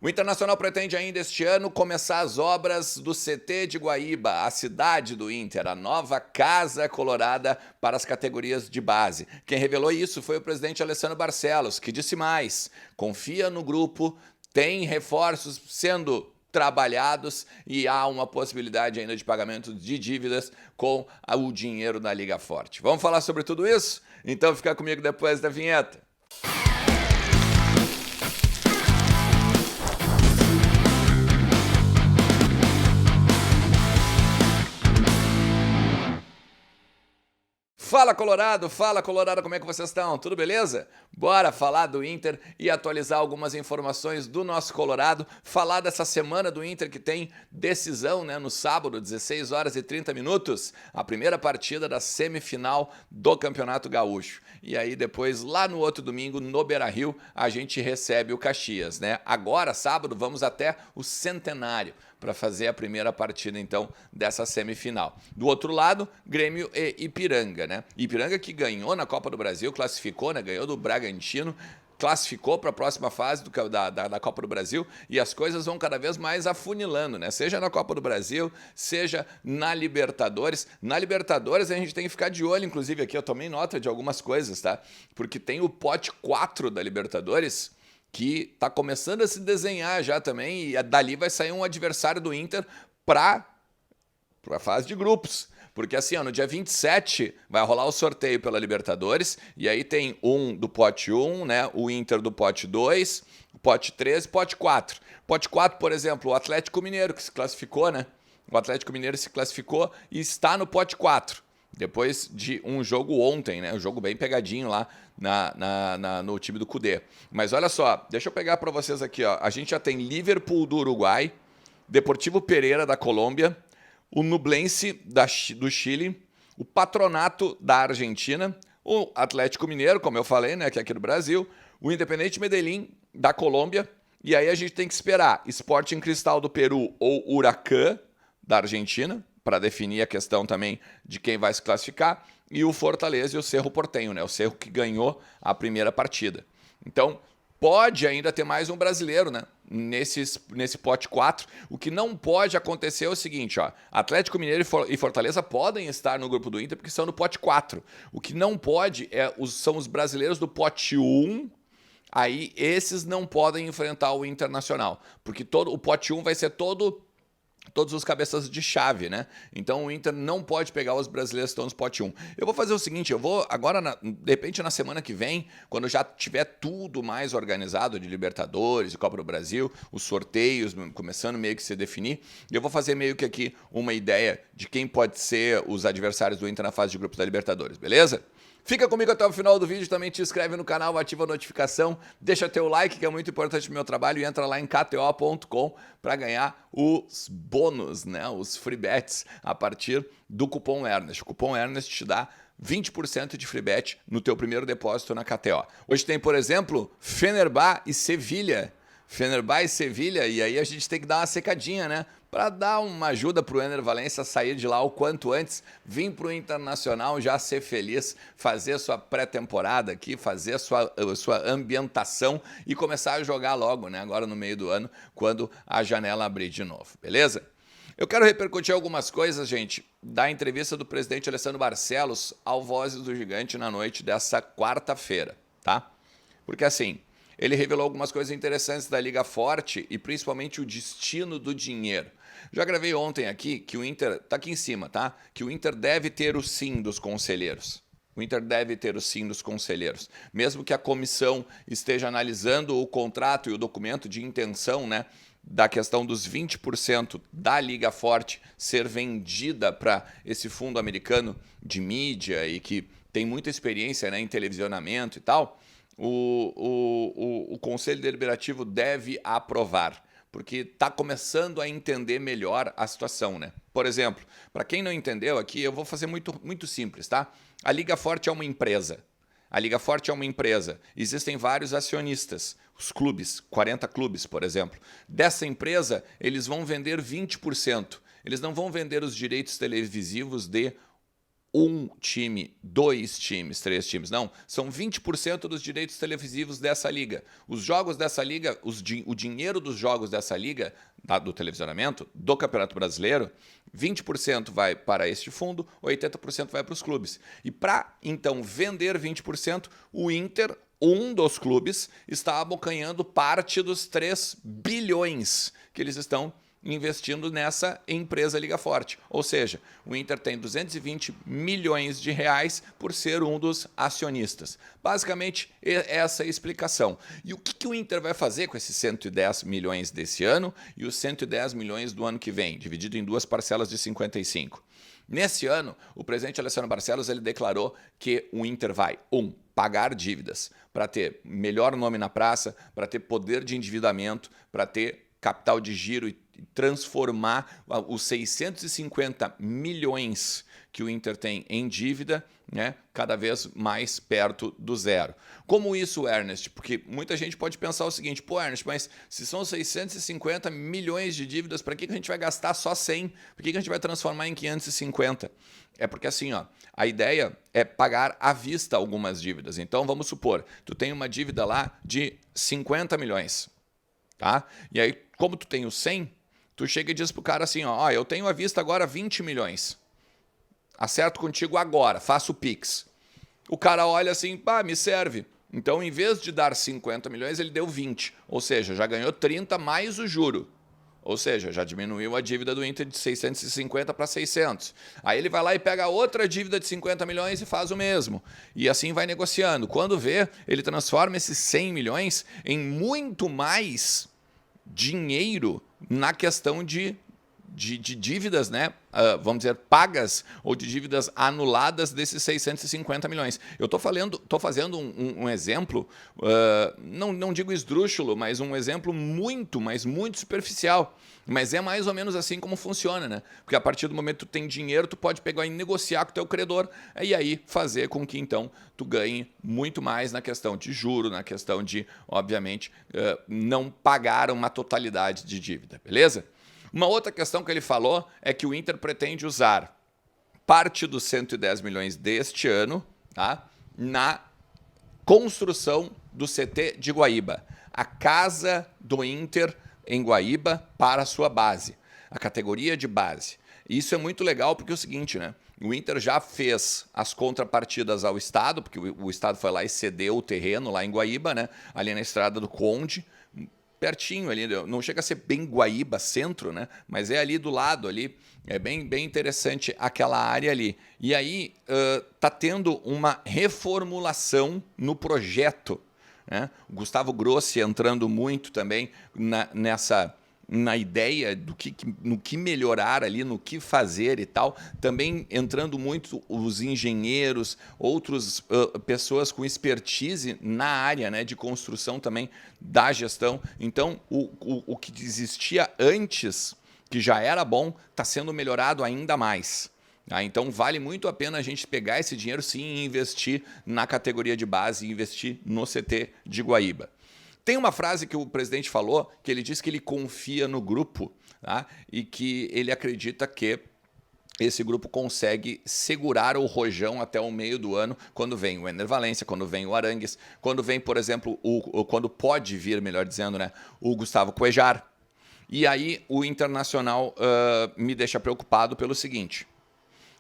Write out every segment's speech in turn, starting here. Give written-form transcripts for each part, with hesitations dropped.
O Internacional pretende ainda este ano começar as obras do CT de Guaíba, a cidade do Inter, a nova casa colorada para as categorias de base. Quem revelou isso foi o presidente Alessandro Barcelos, que disse mais: confia no grupo, tem reforços sendo trabalhados e há uma possibilidade ainda de pagamento de dívidas com o dinheiro da Liga Forte. Vamos falar sobre tudo isso? Então fica comigo depois da vinheta. Fala Colorado, como é que vocês estão? Tudo beleza? Bora falar do Inter e atualizar algumas informações do nosso Colorado, falar dessa semana do Inter que tem decisão, né, no sábado, 16 horas e 30 minutos, a primeira partida da semifinal do Campeonato Gaúcho. E aí depois, lá no outro domingo, no Beira-Rio, a gente recebe o Caxias, né? Agora, sábado, vamos até o Centenário para fazer a primeira partida, então, dessa semifinal. Do outro lado, Grêmio e Ipiranga, né? Ipiranga que ganhou na Copa do Brasil, classificou, né? Ganhou do Bragantino, classificou para a próxima fase da Copa do Brasil e as coisas vão cada vez mais afunilando, né? Seja na Copa do Brasil, seja na Libertadores. Na Libertadores a gente tem que ficar de olho, inclusive aqui eu tomei nota de algumas coisas, tá? Porque tem o pote 4 da Libertadores, que está começando a se desenhar já também, e dali vai sair um adversário do Inter para a fase de grupos. Porque assim, ó, no dia 27 vai rolar o sorteio pela Libertadores, e aí tem um do pote 1, né, o Inter do pote 2, o pote 3 e pote 4. Pote 4, por exemplo, o Atlético Mineiro, que se classificou, né? O Atlético Mineiro se classificou e está no pote 4. Depois de um jogo ontem, né? Um jogo bem pegadinho lá no time do Cudê. Mas olha só, deixa eu pegar para vocês aqui, ó. A gente já tem Liverpool do Uruguai, Deportivo Pereira da Colômbia, o Nublense do Chile, o Patronato da Argentina, o Atlético Mineiro, como eu falei, né? Que é aqui do Brasil, o Independiente Medellín da Colômbia, e aí a gente tem que esperar Sporting Cristal do Peru ou Huracán da Argentina, para definir a questão também de quem vai se classificar, e o Fortaleza e o Cerro Porteño, né? O Cerro que ganhou a primeira partida. Então, pode ainda ter mais um brasileiro, né? Nesse pote 4. O que não pode acontecer é o seguinte, ó. Atlético Mineiro e Fortaleza podem estar no grupo do Inter porque são no pote 4. O que não pode são os brasileiros do pote 1. Aí esses não podem enfrentar o Internacional, porque o pote 1 vai ser todos os cabeças de chave, né? Então o Inter não pode pegar os brasileiros que estão no pote 1. Eu vou fazer o seguinte, eu vou agora, de repente na semana que vem, quando já tiver tudo mais organizado de Libertadores e Copa do Brasil, os sorteios começando meio que se definir, eu vou fazer meio que aqui uma ideia de quem pode ser os adversários do Inter na fase de grupos da Libertadores, beleza? Fica comigo até o final do vídeo, também te inscreve no canal, ativa a notificação, deixa teu like, que é muito importante no meu trabalho, e entra lá em kto.com para ganhar os bônus, né, os free bets a partir do cupom Ernest. O cupom Ernest te dá 20% de free bet no teu primeiro depósito na KTO. Hoje tem, por exemplo, Fenerbahçe e Sevilha. Fenerbahçe e Sevilha, e aí a gente tem que dar uma secadinha, né? Para dar uma ajuda para o Ener Valencia sair de lá o quanto antes, vir para o Internacional, já ser feliz, fazer sua pré-temporada aqui, fazer sua ambientação e começar a jogar logo, né? Agora no meio do ano, quando a janela abrir de novo, beleza? Eu quero repercutir algumas coisas, gente, da entrevista do presidente Alessandro Barcelos ao Vozes do Gigante na noite dessa quarta-feira, tá? Porque assim, ele revelou algumas coisas interessantes da Liga Forte e principalmente o destino do dinheiro. Já gravei ontem aqui que o Inter, tá aqui em cima, tá? Que o Inter deve ter o sim dos conselheiros. O Inter deve ter o sim dos conselheiros. Mesmo que a comissão esteja analisando o contrato e o documento de intenção, né? Da questão dos 20% da Liga Forte ser vendida para esse fundo americano de mídia e que tem muita experiência, né, em televisionamento e tal, o Conselho Deliberativo deve aprovar, porque está começando a entender melhor a situação, né? Por exemplo, para quem não entendeu aqui, eu vou fazer muito simples, tá? A Liga Forte é uma empresa. A Liga Forte é uma empresa. Existem vários acionistas, os clubes, 40 clubes, por exemplo. Dessa empresa, eles vão vender 20%. Eles não vão vender os direitos televisivos de um time, dois times, três times. Não, são 20% dos direitos televisivos dessa liga. Os jogos dessa liga, o dinheiro dos jogos dessa liga, do televisionamento, do Campeonato Brasileiro, 20% vai para este fundo, 80% vai para os clubes. E para, então, vender 20%, o Inter, um dos clubes, está abocanhando parte dos 3 bilhões que eles estão investindo nessa empresa Liga Forte. Ou seja, o Inter tem 220 milhões de reais por ser um dos acionistas. Basicamente, essa é a explicação. E o que o Inter vai fazer com esses 110 milhões desse ano e os 110 milhões do ano que vem, dividido em 2 parcelas de 55? Nesse ano, o presidente Alessandro Barcelos ele declarou que o Inter vai, pagar dívidas para ter melhor nome na praça, para ter poder de endividamento, para ter capital de giro e transformar os 650 milhões que o Inter tem em dívida, né, cada vez mais perto do zero. Como isso, Ernest? Porque muita gente pode pensar o seguinte, pô, Ernest, mas se são 650 milhões de dívidas, para que a gente vai gastar só 100? Por que a gente vai transformar em 550? É porque assim, ó, a ideia é pagar à vista algumas dívidas. Então, vamos supor, tu tem uma dívida lá de 50 milhões, tá? E aí, como tu tem os 100, tu chega e diz pro cara assim, ó, eu tenho à vista agora 20 milhões. Acerto contigo agora, faço o Pix. O cara olha assim, pá, me serve. Então, em vez de dar 50 milhões, ele deu 20. Ou seja, já ganhou 30 mais o juro. Ou seja, já diminuiu a dívida do Inter de 650 para 600. Aí ele vai lá e pega outra dívida de 50 milhões e faz o mesmo. E assim vai negociando. Quando vê, ele transforma esses 100 milhões em muito mais dinheiro na questão de dívidas, né? Vamos dizer, pagas ou de dívidas anuladas desses 650 milhões. Eu estou fazendo um exemplo, não digo esdrúxulo, mas um exemplo muito superficial. Mas é mais ou menos assim como funciona, né? Porque a partir do momento que tu tem dinheiro, tu pode pegar e negociar com o teu credor e aí fazer com que, então, tu ganhe muito mais na questão de juro, na questão de, obviamente, não pagar uma totalidade de dívida, beleza? Uma outra questão que ele falou é que o Inter pretende usar parte dos 110 milhões deste ano, tá, na construção do CT de Guaíba, a casa do Inter em Guaíba para a sua base, a categoria de base. E isso é muito legal porque é o seguinte, né? O Inter já fez as contrapartidas ao Estado, porque o Estado foi lá e cedeu o terreno lá em Guaíba, né? Ali na Estrada do Conde, pertinho ali, não chega a ser bem Guaíba centro, né? Mas é ali do lado ali, é bem interessante aquela área ali. E aí tá tendo uma reformulação no projeto, né? O Gustavo Grossi entrando muito também na ideia no que melhorar ali, no que fazer e tal, também entrando muito os engenheiros, outras pessoas com expertise na área, né, de construção também da gestão. Então, o que existia antes, que já era bom, está sendo melhorado ainda mais. Então, vale muito a pena a gente pegar esse dinheiro, sim, e investir na categoria de base, investir no CT de Guaíba. Tem uma frase que o presidente falou, que ele disse que ele confia no grupo, tá? E que ele acredita que esse grupo consegue segurar o Rojão até o meio do ano, quando vem o Ener Valencia, quando vem o Arangues, quando vem, por exemplo, quando pode vir, melhor dizendo, né, o Gustavo Cuejar. E aí o Internacional me deixa preocupado pelo seguinte: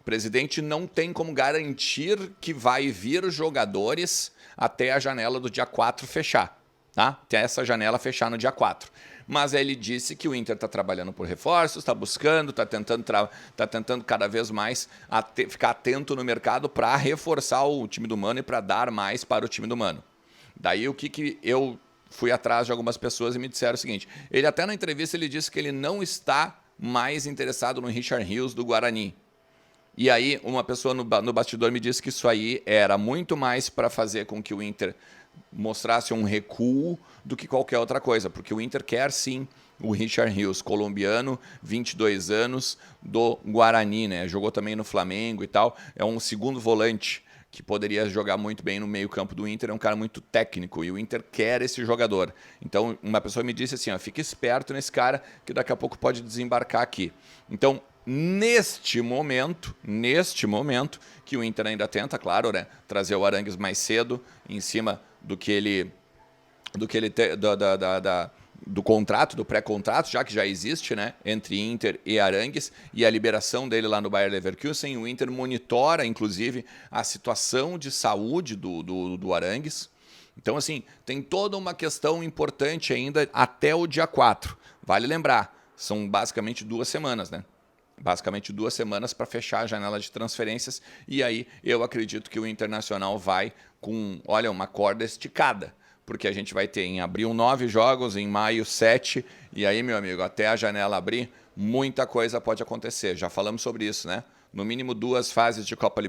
o presidente não tem como garantir que vai vir jogadores até a janela do dia 4 fechar. Tá? Até essa janela fechar no dia 4. Mas ele disse que o Inter está trabalhando por reforços, está buscando, está tentando cada vez mais ficar atento no mercado para reforçar o time do Mano e para dar mais para o time do Mano. Daí o que eu fui atrás de algumas pessoas e me disseram o seguinte: ele até na entrevista ele disse que ele não está mais interessado no Richard Rios do Guarani. E aí uma pessoa no bastidor me disse que isso aí era muito mais para fazer com que o Inter mostrasse um recuo do que qualquer outra coisa, porque o Inter quer sim o Richard Rios, colombiano, 22 anos, do Guarani, né? Jogou também no Flamengo e tal, é um segundo volante que poderia jogar muito bem no meio-campo do Inter, é um cara muito técnico e o Inter quer esse jogador. Então, uma pessoa me disse assim, ó, fica esperto nesse cara que daqui a pouco pode desembarcar aqui. Então, neste momento, que o Inter ainda tenta, claro, né, trazer o Arangues mais cedo, em cima do contrato, do pré-contrato, já que já existe, né, entre Inter e Arangues, e a liberação dele lá no Bayer Leverkusen. O Inter monitora, inclusive, a situação de saúde do Arangues. Então, assim, tem toda uma questão importante ainda até o dia 4. Vale lembrar, são basicamente 2 semanas, né? Basicamente 2 semanas para fechar a janela de transferências, e aí eu acredito que o Internacional vai com, olha, uma corda esticada, porque a gente vai ter em abril 9 jogos, em maio 7, e aí, meu amigo, até a janela abrir, muita coisa pode acontecer. Já falamos sobre isso, né? No mínimo 2 fases de Copa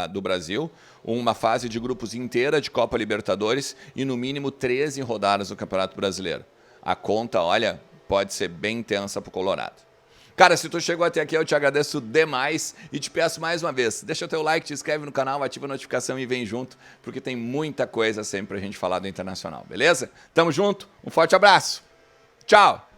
do Brasil, uma fase de grupos inteira de Copa Libertadores e no mínimo 13 rodadas do Campeonato Brasileiro. A conta, olha, pode ser bem tensa pro Colorado. Cara, se tu chegou até aqui, eu te agradeço demais e te peço mais uma vez, deixa o teu like, te inscreve no canal, ativa a notificação e vem junto, porque tem muita coisa sempre pra gente falar do Internacional, beleza? Tamo junto, um forte abraço, tchau!